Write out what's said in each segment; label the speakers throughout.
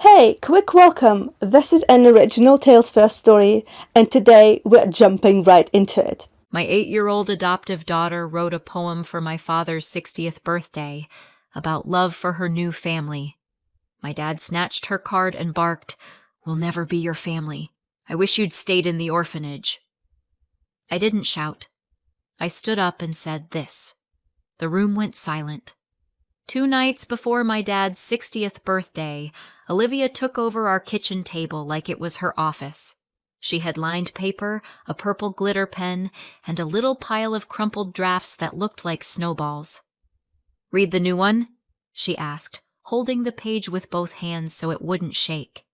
Speaker 1: Hey, quick welcome! This is an original Tales First story, and today we're jumping right into it.
Speaker 2: My 8-year-old adoptive daughter wrote a poem for my father's 60th birthday about love for her new family. My dad snatched her card and barked, "We'll never be your family. I wish you'd stayed in the orphanage." I didn't shout. I stood up and said this. The room went silent. 2 nights before my dad's 60th birthday, Olivia took over our kitchen table like it was her office. She had lined paper, a purple glitter pen, and a little pile of crumpled drafts that looked like snowballs. "Read the new one?" she asked, holding the page with both hands so it wouldn't shake.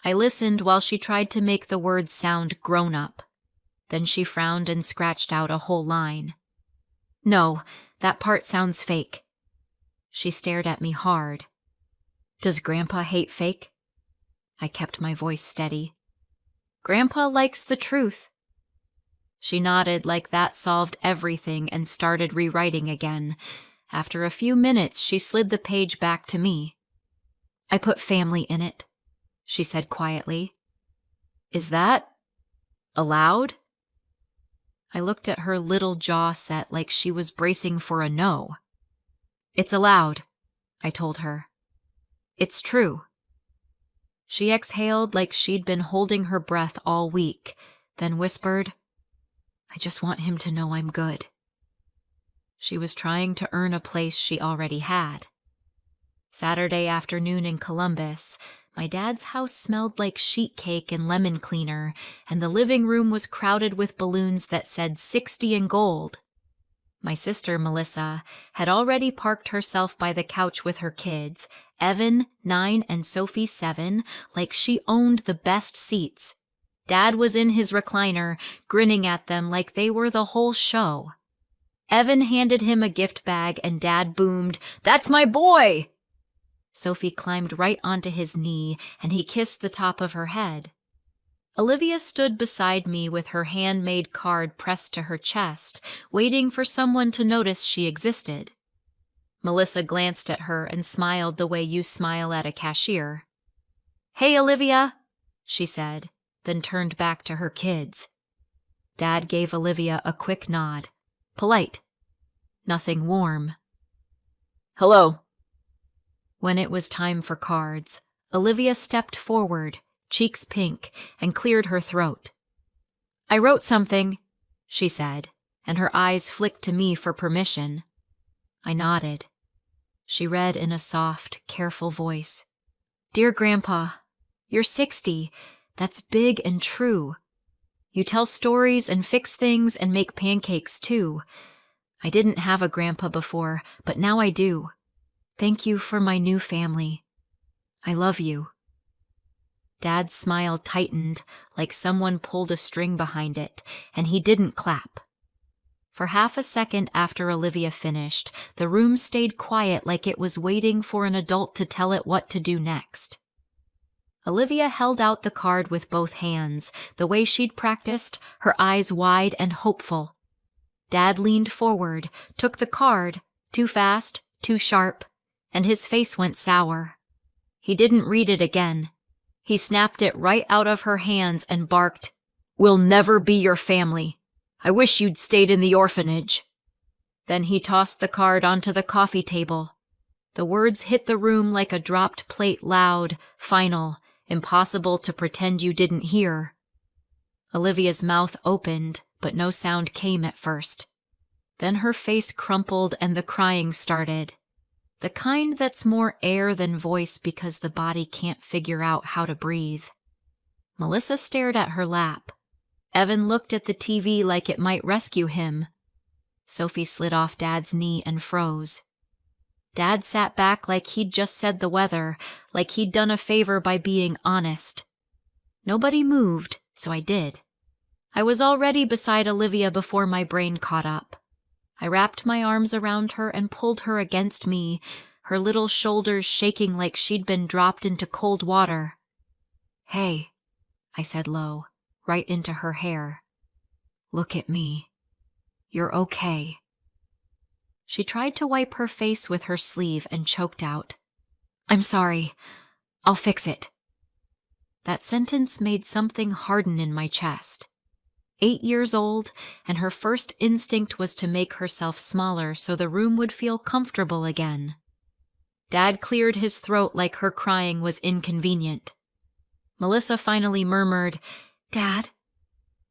Speaker 2: I listened while she tried to make the words sound grown up. Then she frowned and scratched out a whole line. "No, that part sounds fake." She stared at me hard. "Does Grandpa hate fake?" I kept my voice steady. "Grandpa likes the truth." She nodded like that solved everything and started rewriting again. After a few minutes, she slid the page back to me. "I put family in it," she said quietly. "Is that allowed?" I looked at her little jaw set like she was bracing for a no. "It's allowed," I told her. "It's true." She exhaled like she'd been holding her breath all week, then whispered, "I just want him to know I'm good." She was trying to earn a place she already had. Saturday afternoon in Columbus, my dad's house smelled like sheet cake and lemon cleaner, and the living room was crowded with balloons that said 60 in gold. My sister, Melissa, had already parked herself by the couch with her kids, Evan, 9, and Sophie, 7, like she owned the best seats. Dad was in his recliner, grinning at them like they were the whole show. Evan handed him a gift bag and Dad boomed, "That's my boy!" Sophie climbed right onto his knee and he kissed the top of her head. Olivia stood beside me with her handmade card pressed to her chest, waiting for someone to notice she existed. Melissa glanced at her and smiled the way you smile at a cashier. "Hey, Olivia," she said, then turned back to her kids. Dad gave Olivia a quick nod. Polite. Nothing warm. "Hello." When it was time for cards, Olivia stepped forward, cheeks pink, and cleared her throat. "I wrote something," she said, and her eyes flicked to me for permission. I nodded. She read in a soft, careful voice. "Dear Grandpa, you're 60. That's big and true. You tell stories and fix things and make pancakes too. I didn't have a grandpa before, but now I do. Thank you for my new family. I love you." Dad's smile tightened like someone pulled a string behind it, and he didn't clap. For half a second after Olivia finished, the room stayed quiet like it was waiting for an adult to tell it what to do next. Olivia held out the card with both hands, the way she'd practiced, her eyes wide and hopeful. Dad leaned forward, took the card, too fast, too sharp, and his face went sour. He didn't read it again. He snapped it right out of her hands and barked, "We'll never be your family. I wish you'd stayed in the orphanage." Then he tossed the card onto the coffee table. The words hit the room like a dropped plate, loud, final, impossible to pretend you didn't hear. Olivia's mouth opened, but no sound came at first. Then her face crumpled and the crying started. The kind that's more air than voice because the body can't figure out how to breathe. Melissa stared at her lap. Evan looked at the TV like it might rescue him. Sophie slid off Dad's knee and froze. Dad sat back like he'd just said the weather, like he'd done a favor by being honest. Nobody moved, so I did. I was already beside Olivia before my brain caught up. I wrapped my arms around her and pulled her against me, her little shoulders shaking like she'd been dropped into cold water. "Hey," I said low, right into her hair. "Look at me. You're okay." She tried to wipe her face with her sleeve and choked out, "I'm sorry. I'll fix it." That sentence made something harden in my chest. 8 years old, and her first instinct was to make herself smaller so the room would feel comfortable again. Dad cleared his throat like her crying was inconvenient. Melissa finally murmured, "Dad?"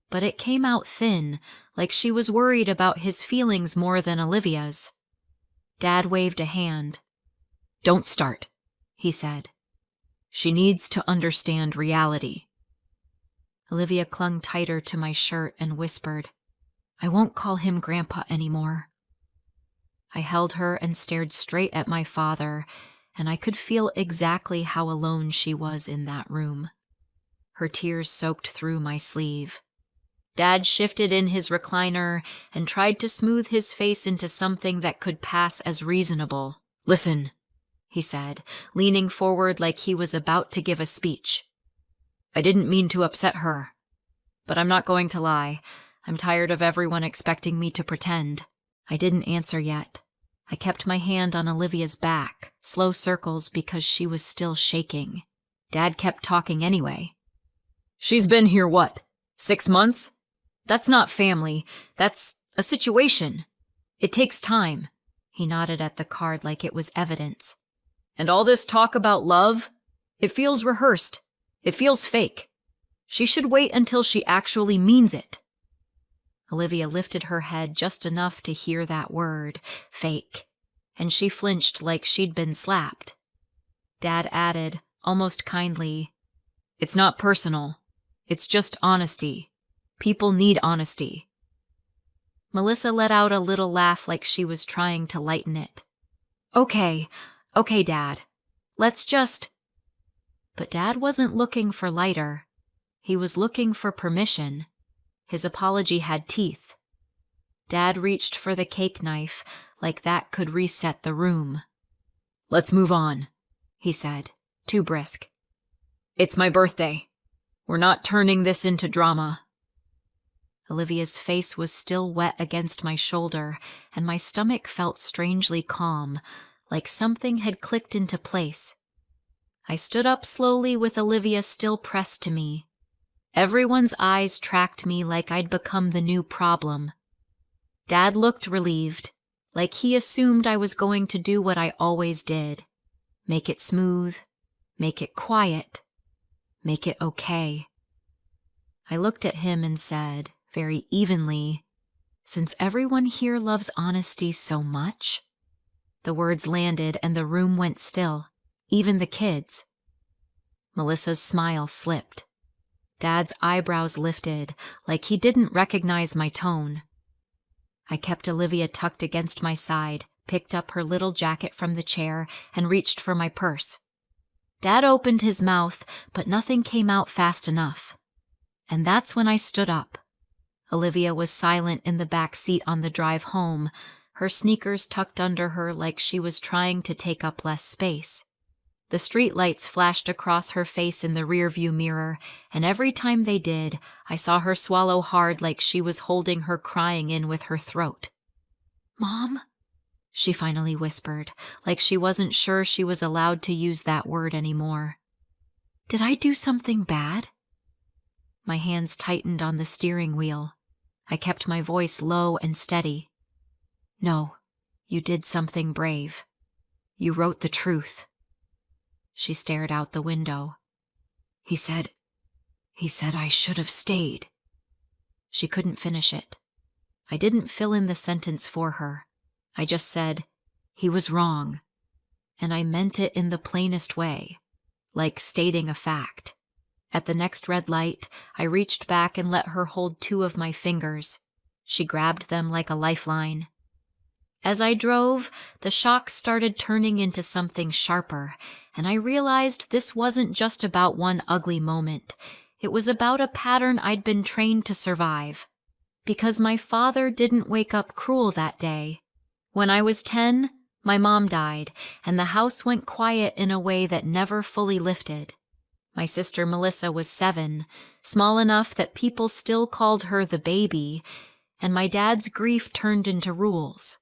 Speaker 2: But it came out thin, like she was worried about his feelings more than Olivia's. Dad waved a hand. "Don't start," he said. "She needs to understand reality." Olivia clung tighter to my shirt and whispered, "I won't call him Grandpa anymore." I held her and stared straight at my father, and I could feel exactly how alone she was in that room. Her tears soaked through my sleeve. Dad shifted in his recliner and tried to smooth his face into something that could pass as reasonable. "Listen," he said, leaning forward like he was about to give a speech. "I didn't mean to upset her. But I'm not going to lie. I'm tired of everyone expecting me to pretend." I didn't answer yet. I kept my hand on Olivia's back, slow circles because she was still shaking. Dad kept talking anyway. "She's been here what, 6 months? That's not family. That's a situation. It takes time." He nodded at the card like it was evidence. "And all this talk about love? It feels rehearsed. It feels fake. She should wait until she actually means it." Olivia lifted her head just enough to hear that word, fake, and she flinched like she'd been slapped. Dad added, almost kindly, "It's not personal. It's just honesty. People need honesty." Melissa let out a little laugh like she was trying to lighten it. Okay, Dad. Let's just..." But Dad wasn't looking for lighter. He was looking for permission. His apology had teeth. Dad reached for the cake knife, like that could reset the room. "Let's move on," he said, too brisk. "It's my birthday. We're not turning this into drama." Olivia's face was still wet against my shoulder, and my stomach felt strangely calm, like something had clicked into place. I stood up slowly with Olivia still pressed to me. Everyone's eyes tracked me like I'd become the new problem. Dad looked relieved, like he assumed I was going to do what I always did. Make it smooth, make it quiet, make it okay. I looked at him and said, very evenly, "Since everyone here loves honesty so much..." The words landed and the room went still, even the kids. Melissa's smile slipped. Dad's eyebrows lifted, like he didn't recognize my tone. I kept Olivia tucked against my side, picked up her little jacket from the chair, and reached for my purse. Dad opened his mouth, but nothing came out fast enough. And that's when I stood up. Olivia was silent in the back seat on the drive home, her sneakers tucked under her like she was trying to take up less space. The streetlights flashed across her face in the rearview mirror, and every time they did, I saw her swallow hard like she was holding her crying in with her throat. "Mom?" she finally whispered, like she wasn't sure she was allowed to use that word anymore. "Did I do something bad?" My hands tightened on the steering wheel. I kept my voice low and steady. "No, you did something brave. You wrote the truth." She stared out the window. He said I should have stayed." She couldn't finish it. I didn't fill in the sentence for her. I just said, "He was wrong." And I meant it in the plainest way, like stating a fact. At the next red light, I reached back and let her hold 2 of my fingers. She grabbed them like a lifeline. As I drove, the shock started turning into something sharper, and I realized this wasn't just about one ugly moment. It was about a pattern I'd been trained to survive. Because my father didn't wake up cruel that day. When I was 10, my mom died, and the house went quiet in a way that never fully lifted. My sister Melissa was 7, small enough that people still called her the baby, and my dad's grief turned into rules.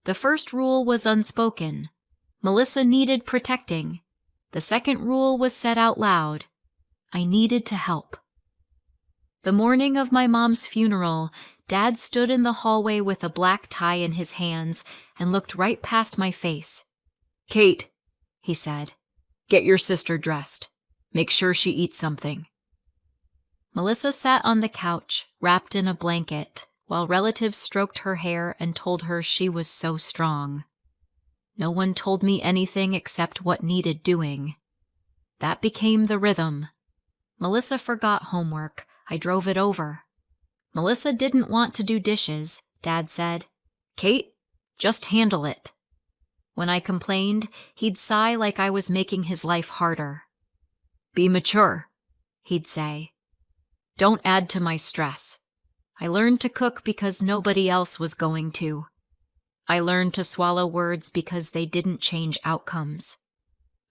Speaker 2: The first rule was unspoken. Melissa needed protecting. The second rule was said out loud. I needed to help. The morning of my mom's funeral, Dad stood in the hallway with a black tie in his hands and looked right past my face. "Kate," he said, "get your sister dressed. Make sure she eats something." Melissa sat on the couch, wrapped in a blanket, while relatives stroked her hair and told her she was so strong. No one told me anything except what needed doing. That became the rhythm. Melissa forgot homework. I drove it over. Melissa didn't want to do dishes, Dad said. "Kate, just handle it." When I complained, he'd sigh like I was making his life harder. "Be mature," he'd say. "Don't add to my stress." I learned to cook because nobody else was going to. I learned to swallow words because they didn't change outcomes.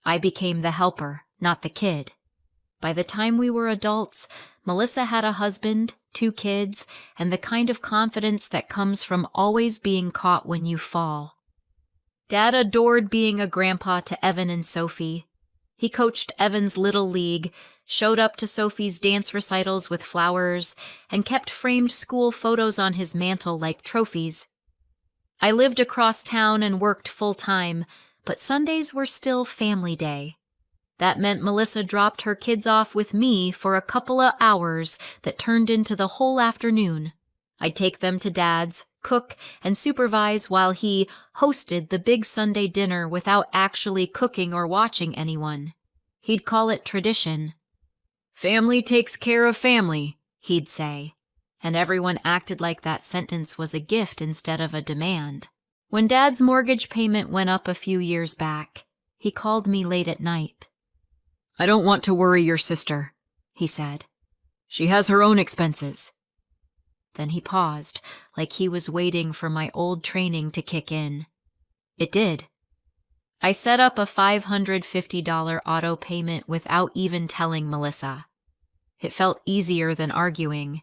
Speaker 2: I became the helper, not the kid. By the time we were adults, Melissa had a husband, 2 kids, and the kind of confidence that comes from always being caught when you fall. Dad adored being a grandpa to Evan and Sophie. He coached Evan's little league, showed up to Sophie's dance recitals with flowers, and kept framed school photos on his mantle like trophies. I lived across town and worked full-time, but Sundays were still family day. That meant Melissa dropped her kids off with me for a couple of hours that turned into the whole afternoon. I'd take them to Dad's, cook, and supervise while he hosted the big Sunday dinner without actually cooking or watching anyone. He'd call it tradition. "Family takes care of family," he'd say, and everyone acted like that sentence was a gift instead of a demand. When Dad's mortgage payment went up a few years back, he called me late at night. "I don't want to worry your sister," he said. "She has her own expenses." Then he paused, like he was waiting for my old training to kick in. It did. I set up a $550 auto payment without even telling Melissa. It felt easier than arguing.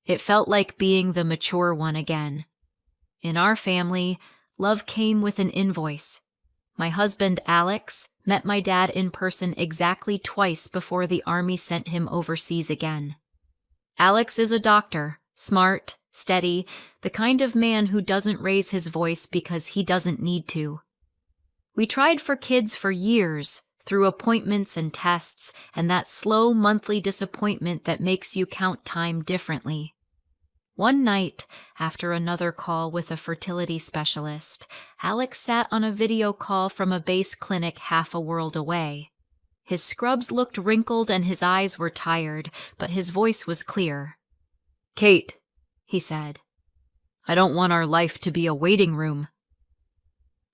Speaker 2: It felt like being the mature one again. In our family, love came with an invoice. My husband, Alex, met my dad in person exactly twice before the Army sent him overseas again. Alex is a doctor, smart, steady, the kind of man who doesn't raise his voice because he doesn't need to. We tried for kids for years, through appointments and tests, and that slow monthly disappointment that makes you count time differently. One night, after another call with a fertility specialist, Alex sat on a video call from a base clinic half a world away. His scrubs looked wrinkled and his eyes were tired, but his voice was clear. "Kate," he said, "I don't want our life to be a waiting room."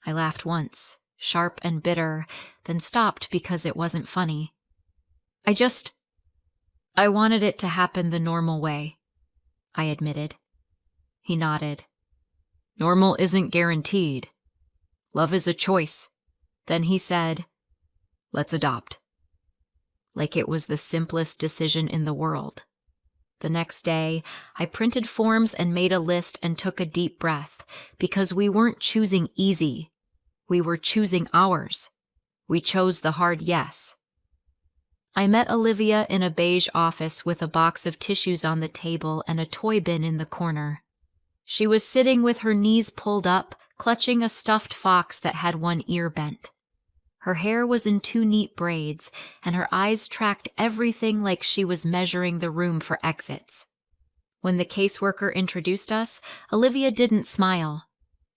Speaker 2: I laughed once, sharp and bitter, then stopped because it wasn't funny. I wanted it to happen the normal way, I admitted. He nodded. "Normal isn't guaranteed. Love is a choice." Then he said, "Let's adopt." Like it was the simplest decision in the world. The next day, I printed forms and made a list and took a deep breath, because we weren't choosing easy. We were choosing ours. We chose the hard yes. I met Olivia in a beige office with a box of tissues on the table and a toy bin in the corner. She was sitting with her knees pulled up, clutching a stuffed fox that had one ear bent. Her hair was in 2 neat braids, and her eyes tracked everything like she was measuring the room for exits. When the caseworker introduced us, Olivia didn't smile.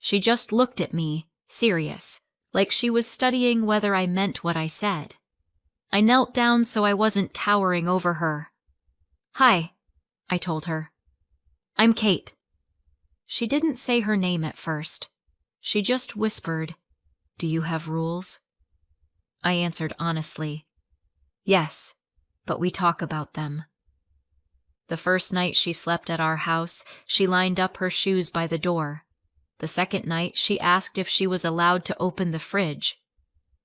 Speaker 2: She just looked at me, serious, like she was studying whether I meant what I said. I knelt down so I wasn't towering over her. "Hi," I told her. "I'm Kate." She didn't say her name at first. She just whispered, "Do you have rules?" I answered honestly, "Yes, but we talk about them." The first night she slept at our house, she lined up her shoes by the door. The second night, she asked if she was allowed to open the fridge.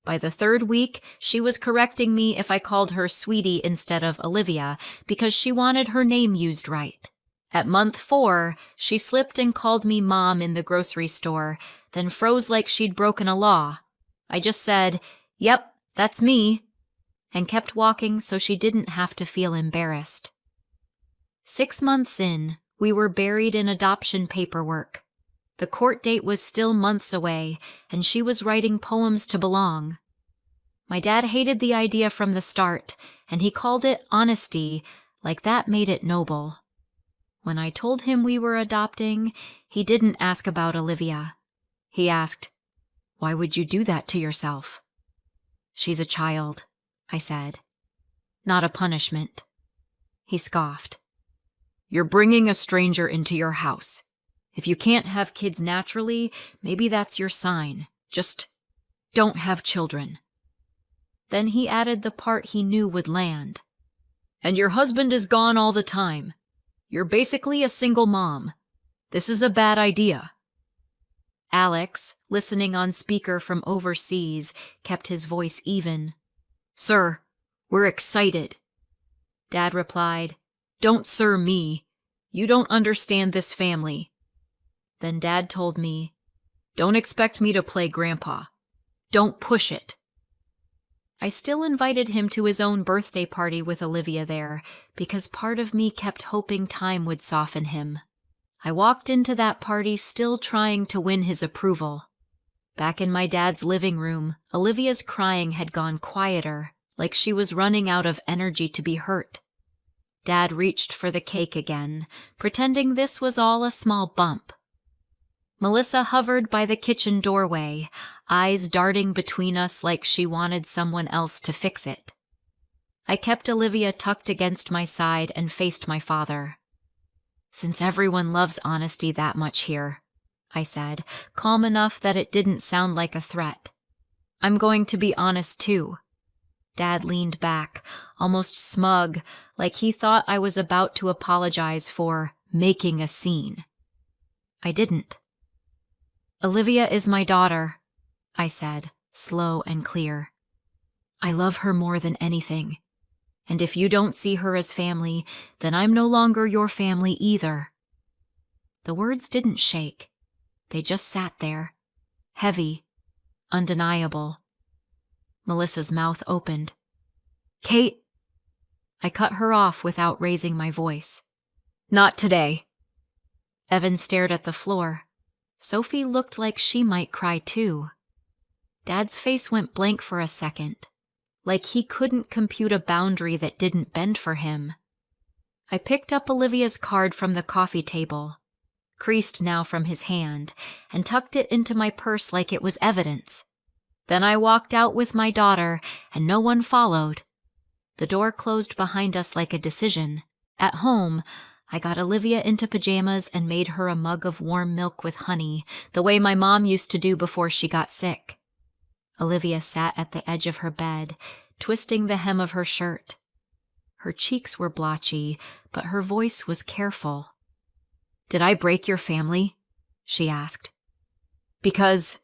Speaker 2: By the 3rd week, she was correcting me if I called her Sweetie instead of Olivia, because she wanted her name used right. At month 4, she slipped and called me Mom in the grocery store, then froze like she'd broken a law. I just said, "Yep, "That's me," and kept walking so she didn't have to feel embarrassed. 6 months in, we were buried in adoption paperwork. The court date was still months away, and she was writing poems to belong. My dad hated the idea from the start, and he called it honesty, like that made it noble. When I told him we were adopting, he didn't ask about Olivia. He asked, "Why would you do that to yourself?" "She's a child," I said. "Not a punishment." He scoffed. "You're bringing a stranger into your house. If you can't have kids naturally, maybe that's your sign. Just don't have children." Then he added the part he knew would land. "And your husband is gone all the time. You're basically a single mom. This is a bad idea." Alex, listening on speaker from overseas, kept his voice even. "Sir, we're excited." Dad replied, "Don't sir me. You don't understand this family." Then Dad told me, "Don't expect me to play grandpa. Don't push it." I still invited him to his own birthday party with Olivia there, because part of me kept hoping time would soften him. I walked into that party still trying to win his approval. Back in my dad's living room, Olivia's crying had gone quieter, like she was running out of energy to be hurt. Dad reached for the cake again, pretending this was all a small bump. Melissa hovered by the kitchen doorway, eyes darting between us like she wanted someone else to fix it. I kept Olivia tucked against my side and faced my father. "Since everyone loves honesty that much here," I said, calm enough that it didn't sound like a threat, "I'm going to be honest too." Dad leaned back, almost smug, like he thought I was about to apologize for making a scene. I didn't. "Olivia is my daughter," I said, slow and clear. "I love her more than anything. And if you don't see her as family, then I'm no longer your family either." The words didn't shake. They just sat there, heavy, undeniable. Melissa's mouth opened. "Kate!" I cut her off without raising my voice. "Not today." Evan stared at the floor. Sophie looked like she might cry too. Dad's face went blank for a second, like he couldn't compute a boundary that didn't bend for him. I picked up Olivia's card from the coffee table, creased now from his hand, and tucked it into my purse like it was evidence. Then I walked out with my daughter, and no one followed. The door closed behind us like a decision. At home, I got Olivia into pajamas and made her a mug of warm milk with honey, the way my mom used to do before she got sick. Olivia sat at the edge of her bed, twisting the hem of her shirt. Her cheeks were blotchy, but her voice was careful. "Did I break your family?" she asked. "Because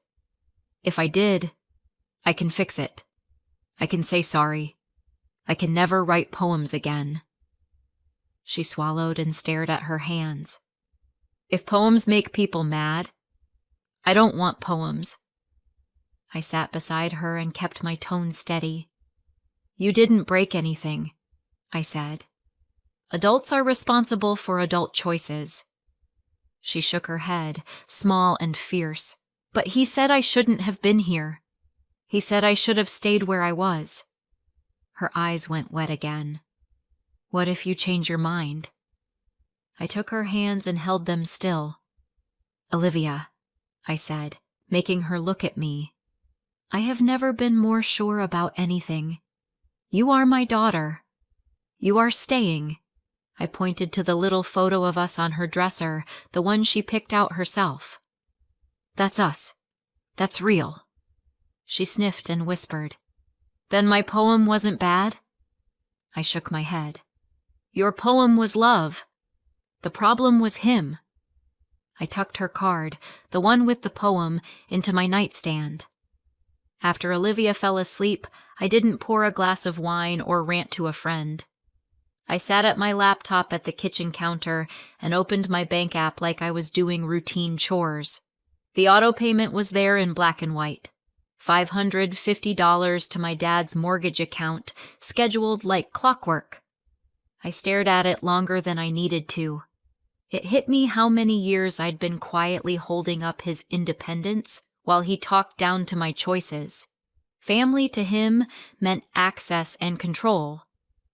Speaker 2: if I did, I can fix it. I can say sorry. I can never write poems again." She swallowed and stared at her hands. "If poems make people mad, I don't want poems." I sat beside her and kept my tone steady. "You didn't break anything," I said. "Adults are responsible for adult choices." She shook her head, small and fierce. "But he said I shouldn't have been here. He said I should have stayed where I was." Her eyes went wet again. "What if you change your mind?" I took her hands and held them still. "Olivia," I said, making her look at me, "I have never been more sure about anything. You are my daughter. You are staying." I pointed to the little photo of us on her dresser, the one she picked out herself. "That's us. That's real." She sniffed and whispered, "Then my poem wasn't bad?" I shook my head. "Your poem was love. The problem was him." I tucked her card, the one with the poem, into my nightstand. After Olivia fell asleep, I didn't pour a glass of wine or rant to a friend. I sat at my laptop at the kitchen counter and opened my bank app like I was doing routine chores. The auto payment was there in black and white. $550 to my dad's mortgage account, scheduled like clockwork. I stared at it longer than I needed to. It hit me how many years I'd been quietly holding up his independence while he talked down to my choices. Family to him meant access and control.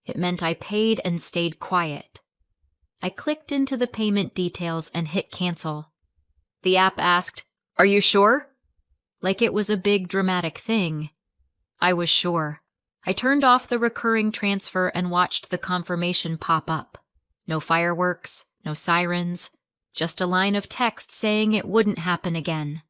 Speaker 2: It meant I paid and stayed quiet. I clicked into the payment details and hit cancel. The app asked, "Are you sure?" Like it was a big dramatic thing. I was sure. I turned off the recurring transfer and watched the confirmation pop up. No fireworks, no sirens, just a line of text saying it wouldn't happen again.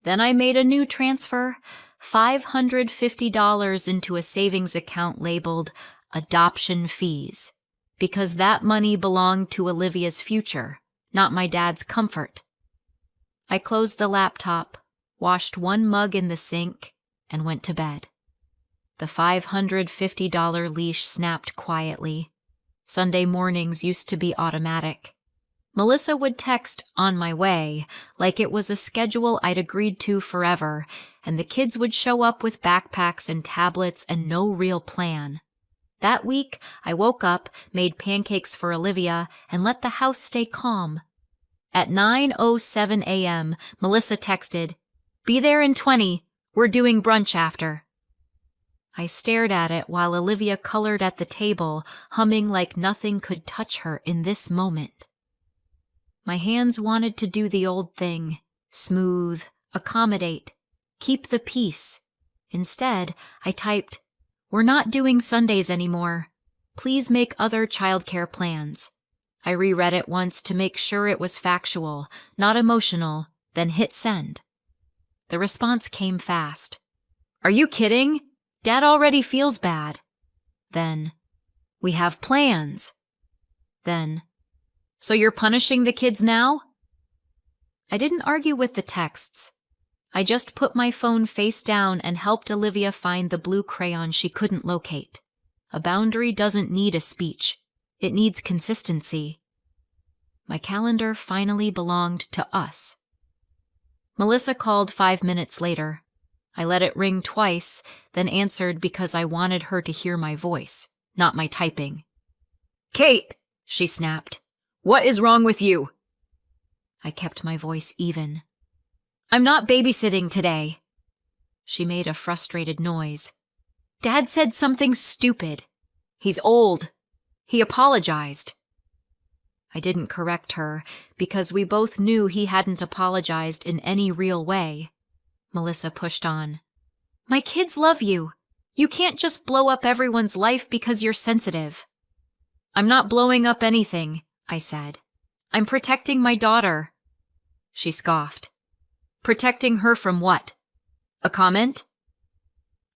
Speaker 2: Then I made a new transfer, $550 into a savings account labeled adoption fees, because that money belonged to Olivia's future, not my dad's comfort. I closed the laptop, washed one mug in the sink, and went to bed. The $550 leash snapped quietly. Sunday mornings used to be automatic. Melissa would text "on my way" like it was a schedule I'd agreed to forever, and the kids would show up with backpacks and tablets and no real plan. That week, I woke up, made pancakes for Olivia, and let the house stay calm. At 9:07 a.m., Melissa texted, "Be there in 20. We're doing brunch after." I stared at it while Olivia colored at the table, humming like nothing could touch her in this moment. My hands wanted to do the old thing, smooth, accommodate, keep the peace. Instead, I typed, "We're not doing Sundays anymore. Please make other childcare plans." I reread it once to make sure it was factual, not emotional, then hit send. The response came fast. "Are you kidding? Dad already feels bad." Then, "We have plans." Then, "So you're punishing the kids now?" I didn't argue with the texts. I just put my phone face down and helped Olivia find the blue crayon she couldn't locate. A boundary doesn't need a speech. It needs consistency. My calendar finally belonged to us. Melissa called 5 minutes later. I let it ring twice, then answered because I wanted her to hear my voice, not my typing. "Kate," she snapped, "what is wrong with you?" I kept my voice even. "I'm not babysitting today." She made a frustrated noise. "Dad said something stupid. He's old. He apologized." I didn't correct her because we both knew he hadn't apologized in any real way. Melissa pushed on. "My kids love you. You can't just blow up everyone's life because you're sensitive." "I'm not blowing up anything," I said. "I'm protecting my daughter." She scoffed. "Protecting her from what? A comment?"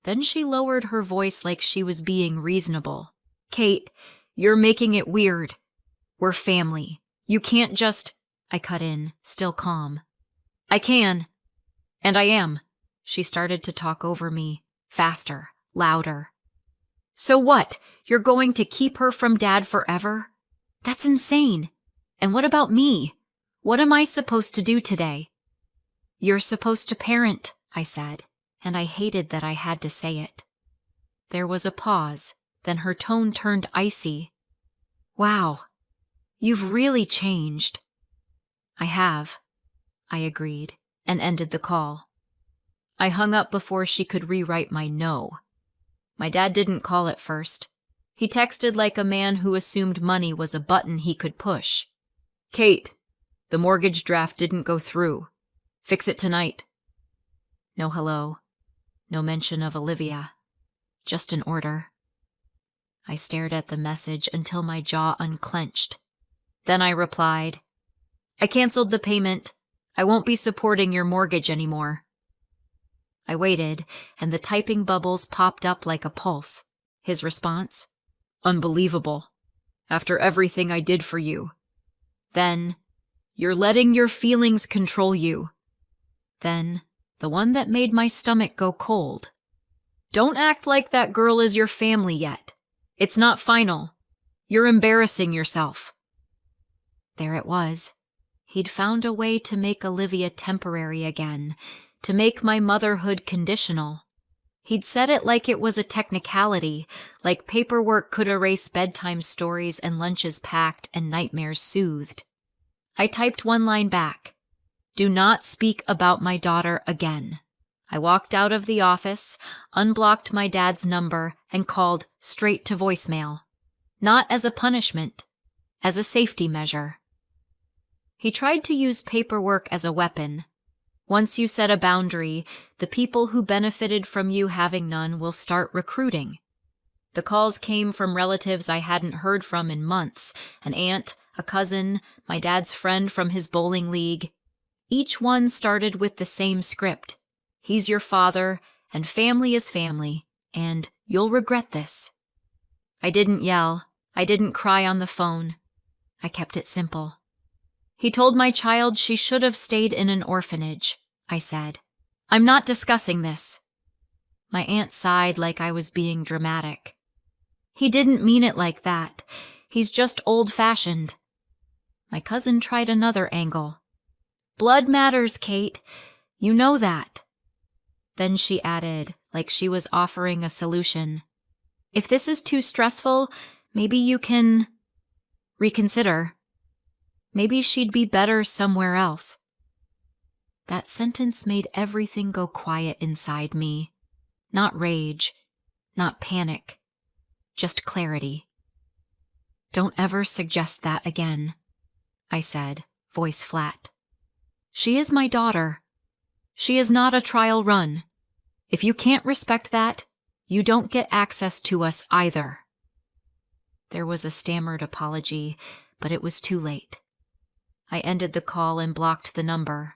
Speaker 2: Then she lowered her voice like she was being reasonable. "Kate, you're making it weird. We're family. You can't just—" I cut in, still calm. "I can. And I am." She started to talk over me, faster, louder. "So what? You're going to keep her from Dad forever? That's insane. And what about me? What am I supposed to do today?" "You're supposed to parent," I said, and I hated that I had to say it. There was a pause, then her tone turned icy. "Wow, you've really changed." "I have," I agreed, and ended the call. I hung up before she could rewrite my no. My dad didn't call at first. He texted like a man who assumed money was a button he could push. "Kate, the mortgage draft didn't go through. Fix it tonight." No hello. No mention of Olivia. Just an order. I stared at the message until my jaw unclenched. Then I replied, "I canceled the payment. I won't be supporting your mortgage anymore." I waited, and the typing bubbles popped up like a pulse. His response? "Unbelievable. After everything I did for you." Then, "You're letting your feelings control you." Then, the one that made my stomach go cold. "Don't act like that girl is your family yet. It's not final. You're embarrassing yourself." There it was. He'd found a way to make Olivia temporary again, to make my motherhood conditional. He'd said it like it was a technicality, like paperwork could erase bedtime stories and lunches packed and nightmares soothed. I typed one line back. Do not speak about my daughter again. I walked out of the office, unblocked my dad's number, and called straight to voicemail. Not as a punishment, as a safety measure. He tried to use paperwork as a weapon. Once you set a boundary, the people who benefited from you having none will start recruiting. The calls came from relatives I hadn't heard from in months, an aunt, a cousin, my dad's friend from his bowling league. Each one started with the same script. He's your father, and family is family, and you'll regret this. I didn't yell. I didn't cry on the phone. I kept it simple. He told my child she should have stayed in an orphanage, I said. I'm not discussing this. My aunt sighed like I was being dramatic. He didn't mean it like that. He's just old-fashioned. My cousin tried another angle. Blood matters, Kate. You know that. Then she added, like she was offering a solution. If this is too stressful, maybe you can reconsider. Maybe she'd be better somewhere else. That sentence made everything go quiet inside me. Not rage, not panic, just clarity. Don't ever suggest that again, I said, voice flat. She is my daughter. She is not a trial run. If you can't respect that, you don't get access to us either. There was a stammered apology, but it was too late. I ended the call and blocked the number.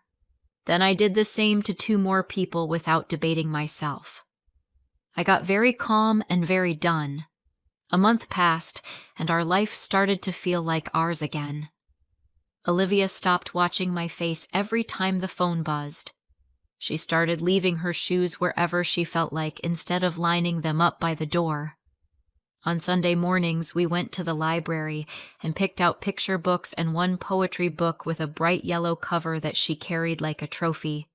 Speaker 2: Then I did the same to 2 more people without debating myself. I got very calm and very done. A month passed, and our life started to feel like ours again. Olivia stopped watching my face every time the phone buzzed. She started leaving her shoes wherever she felt like instead of lining them up by the door. On Sunday mornings, we went to the library and picked out picture books and one poetry book with a bright yellow cover that she carried like a trophy.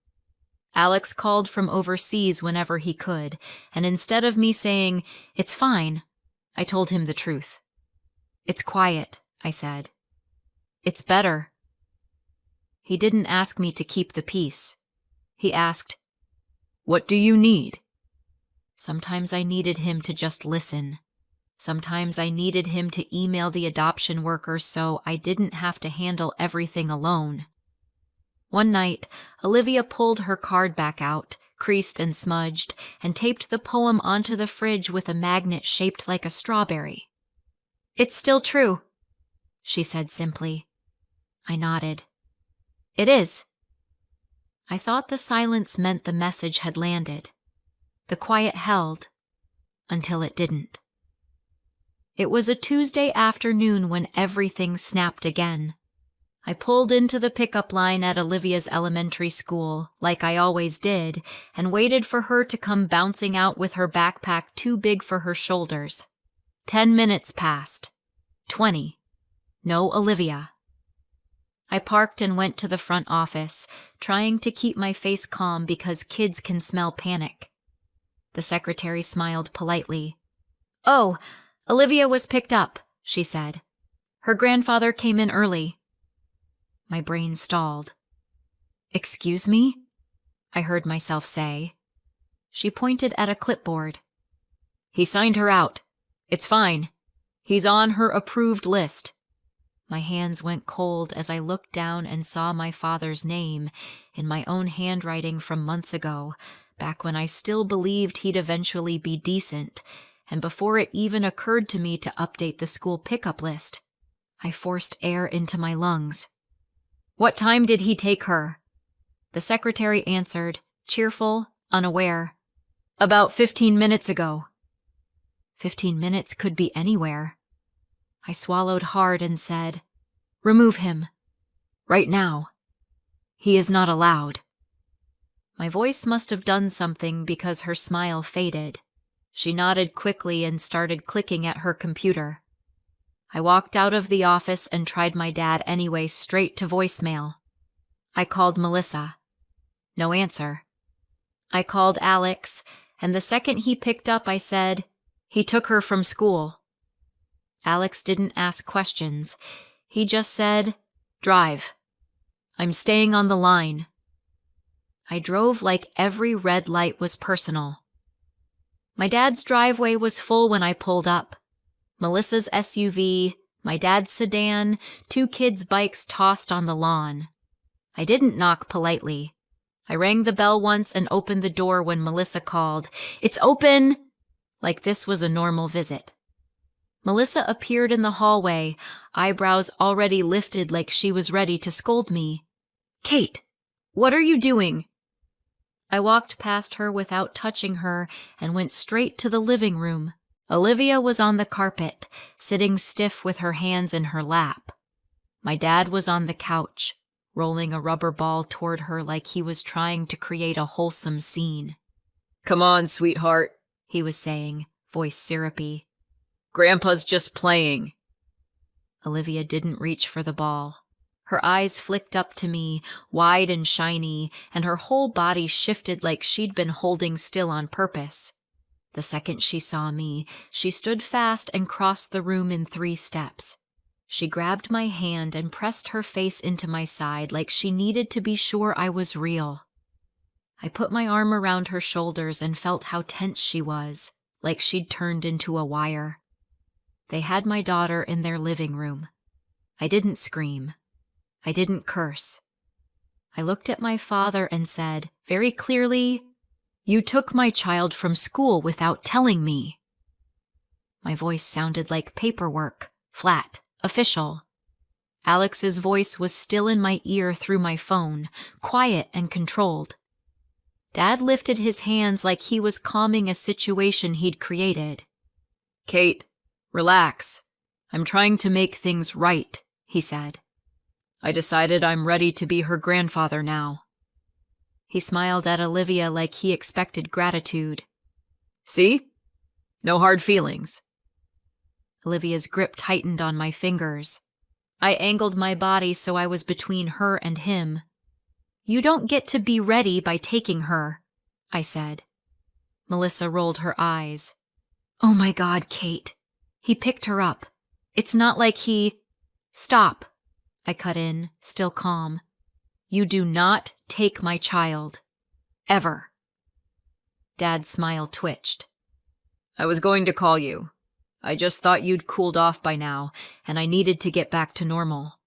Speaker 2: Alex called from overseas whenever he could, and instead of me saying, "It's fine," I told him the truth. "It's quiet," I said. "It's better." He didn't ask me to keep the peace. He asked, "What do you need?" Sometimes I needed him to just listen. Sometimes I needed him to email the adoption worker so I didn't have to handle everything alone. One night, Olivia pulled her card back out, creased and smudged, and taped the poem onto the fridge with a magnet shaped like a strawberry. "It's still true," she said simply. I nodded. "It is." I thought the silence meant the message had landed. The quiet held, until it didn't. It was a Tuesday afternoon when everything snapped again. I pulled into the pickup line at Olivia's elementary school, like I always did, and waited for her to come bouncing out with her backpack too big for her shoulders. 10 minutes passed. 20. No Olivia. I parked and went to the front office, trying to keep my face calm because kids can smell panic. The secretary smiled politely. "Oh, Olivia was picked up," she said. "Her grandfather came in early." My brain stalled. "Excuse me?" I heard myself say. She pointed at a clipboard. "He signed her out. It's fine. He's on her approved list." My hands went cold as I looked down and saw my father's name in my own handwriting from months ago, back when I still believed he'd eventually be decent, and before it even occurred to me to update the school pickup list. I forced air into my lungs. "What time did he take her?" The secretary answered, cheerful, unaware. "About 15 minutes ago." 15 minutes could be anywhere. I swallowed hard and said, "Remove him. Right now. He is not allowed." My voice must have done something because her smile faded. She nodded quickly and started clicking at her computer. I walked out of the office and tried my dad anyway, straight to voicemail. I called Melissa. No answer. I called Alex, and the second he picked up, I said, "He took her from school." Alex didn't ask questions. He just said, "Drive. I'm staying on the line." I drove like every red light was personal. My dad's driveway was full when I pulled up. Melissa's SUV, my dad's sedan, 2 kids' bikes tossed on the lawn. I didn't knock politely. I rang the bell once and opened the door when Melissa called, "It's open!" like this was a normal visit. Melissa appeared in the hallway, eyebrows already lifted like she was ready to scold me. "Kate, what are you doing?" I walked past her without touching her and went straight to the living room. Olivia was on the carpet, sitting stiff with her hands in her lap. My dad was on the couch, rolling a rubber ball toward her like he was trying to create a wholesome scene. "Come on, sweetheart," he was saying, voice syrupy. "Grandpa's just playing." Olivia didn't reach for the ball. Her eyes flicked up to me, wide and shiny, and her whole body shifted like she'd been holding still on purpose. The second she saw me, she stood fast and crossed the room in 3 steps. She grabbed my hand and pressed her face into my side like she needed to be sure I was real. I put my arm around her shoulders and felt how tense she was, like she'd turned into a wire. They had my daughter in their living room. I didn't scream. I didn't curse. I looked at my father and said, very clearly, "You took my child from school without telling me." My voice sounded like paperwork, flat, official. Alex's voice was still in my ear through my phone, quiet and controlled. Dad lifted his hands like he was calming a situation he'd created. "Kate, relax. I'm trying to make things right," he said. "I decided I'm ready to be her grandfather now." He smiled at Olivia like he expected gratitude. "See? No hard feelings." Olivia's grip tightened on my fingers. I angled my body so I was between her and him. "You don't get to be ready by taking her," I said. Melissa rolled her eyes. "Oh my God, Kate. He picked her up. It's not like he—" "Stop," I cut in, still calm. "You do not take my child. Ever." Dad's smile twitched. "I was going to call you. I just thought you'd cooled off by now, and I needed to get back to normal."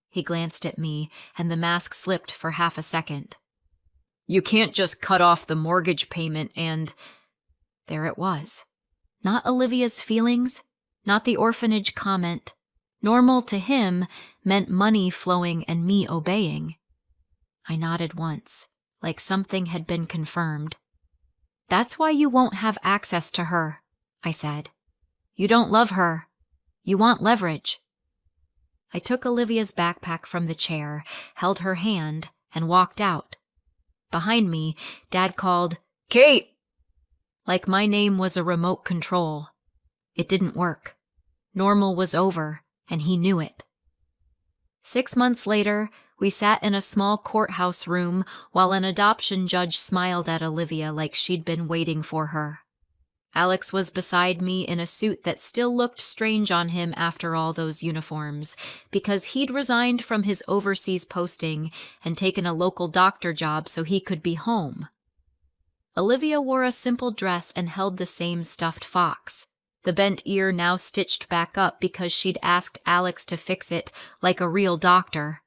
Speaker 2: He glanced at me, and the mask slipped for half a second. "You can't just cut off the mortgage payment and—" There it was. Not Olivia's feelings, not the orphanage comment. Normal to him meant money flowing and me obeying. I nodded once, like something had been confirmed. "That's why you won't have access to her," I said. "You don't love her. You want leverage." I took Olivia's backpack from the chair, held her hand, and walked out. Behind me, Dad called, "Kate!" like my name was a remote control. It didn't work. Normal was over, and he knew it. 6 months later, we sat in a small courthouse room while an adoption judge smiled at Olivia like she'd been waiting for her. Alex was beside me in a suit that still looked strange on him after all those uniforms, because he'd resigned from his overseas posting and taken a local doctor job so he could be home. Olivia wore a simple dress and held the same stuffed fox, the bent ear now stitched back up because she'd asked Alex to fix it like a real doctor.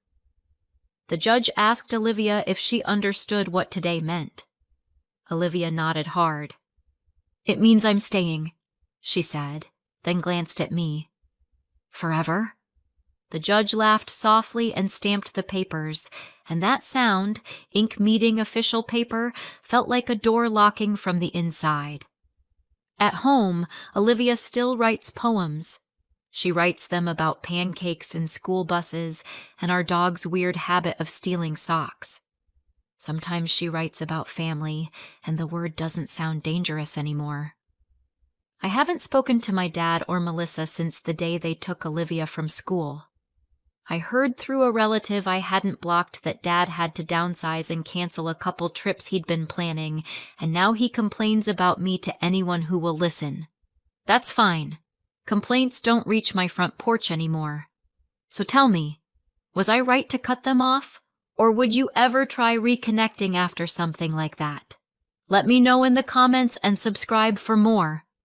Speaker 2: The judge asked Olivia if she understood what today meant. Olivia nodded hard. "It means I'm staying," she said, then glanced at me. "Forever?" The judge laughed softly and stamped the papers, and that sound, ink meeting official paper, felt like a door locking from the inside. At home, Olivia still writes poems. She writes them about pancakes and school buses and our dog's weird habit of stealing socks. Sometimes she writes about family, and the word doesn't sound dangerous anymore. I haven't spoken to my dad or Melissa since the day they took Olivia from school. I heard through a relative I hadn't blocked that Dad had to downsize and cancel a couple trips he'd been planning, and now he complains about me to anyone who will listen. That's fine. Complaints don't reach my front porch anymore. So tell me, was I right to cut them off? Or would you ever try reconnecting after something like that? Let me know in the comments and subscribe for more.